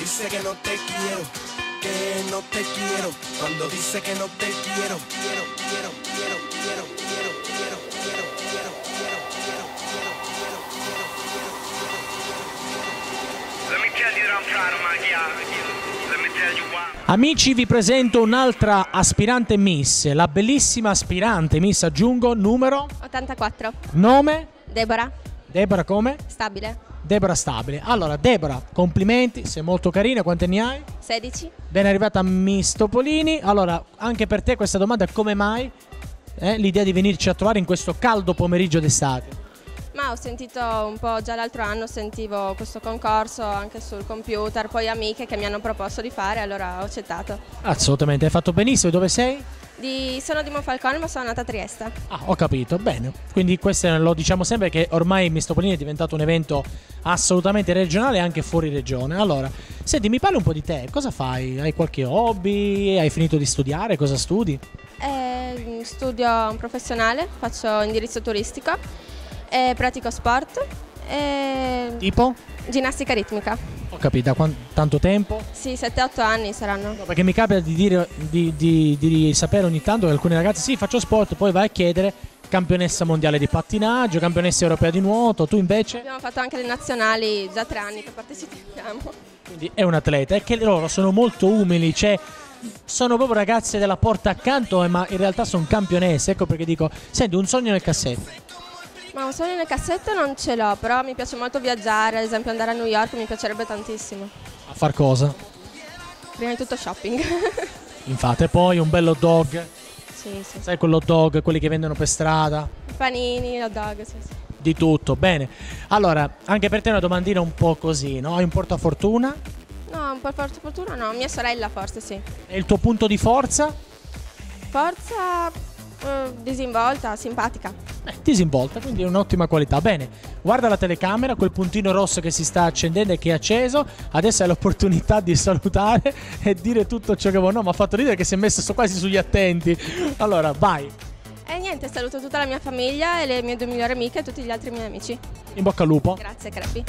dice que no te quiero, que no te quiero, cuando dice que no te quiero, quiero, quiero, quiero, quiero, quiero, quiero, quiero, quiero, quiero, quiero, quiero, quiero, quiero. Let me tell you that I'm proud of my girl. Let me tell you why. Amici, vi presento un'altra aspirante Miss, la bellissima aspirante Miss, aggiungo, numero 84. Nome? Deborah. Deborah come? Stabile. Deborah Stabile. Allora Deborah, complimenti, sei molto carina, quanti anni hai? 16. Ben arrivata a Miss Topolini. Allora, anche per te questa domanda è: come mai l'idea di venirci a trovare in questo caldo pomeriggio d'estate? Ma ho sentito un po' già l'altro anno, sentivo questo concorso anche sul computer, poi amiche che mi hanno proposto di fare, allora ho accettato. Assolutamente, hai fatto benissimo. Dove sei? Sono di Monfalcone ma sono nata a Trieste. Ah, ho capito, bene. Quindi questo lo diciamo sempre, che ormai Miss Topolini è diventato un evento assolutamente regionale e anche fuori regione. Allora, senti, mi parli un po' di te, cosa fai? Hai qualche hobby? Hai finito di studiare? Cosa studi? Studio un professionale, faccio indirizzo turistico, pratico sport, Tipo? ginnastica ritmica. Ho capito, da tanto tempo? Sì, 7-8 anni saranno. No, perché mi capita di dire di sapere ogni tanto che alcune ragazze sì, faccio sport, poi vai a chiedere campionessa mondiale di pattinaggio, campionessa europea di nuoto, tu invece? Abbiamo fatto anche le nazionali, già 3 anni che partecipiamo. Quindi è un atleta, e che loro sono molto umili, cioè sono proprio ragazze della porta accanto, ma in realtà sono campionesse, ecco perché dico, senti, un sogno nel cassetto. Ma un sogno nel cassetto non ce l'ho, però mi piace molto viaggiare, ad esempio andare a New York mi piacerebbe tantissimo. A far cosa? Prima di tutto shopping. Infatti, e poi un bello hot dog, Sì, sì. sai quell'hot dog, quelli che vendono per strada, Panini, hot dog, sì, sì. di tutto, bene. Allora, anche per te una domandina un po' così, no? Hai un portafortuna? No, un po' fortuna no, mia sorella forse sì. E il tuo punto di forza? Forza disinvolta, simpatica. Disinvolta, quindi è un'ottima qualità. Bene, guarda la telecamera, quel puntino rosso che si sta accendendo e che è acceso. Adesso hai l'opportunità di salutare e dire tutto ciò che vuoi. No, mi ha fatto ridere che si è messo quasi sugli attenti. Allora, vai. E niente, saluto tutta la mia famiglia e le mie 2 migliori amiche e tutti gli altri miei amici. In bocca al lupo. Grazie, crepi.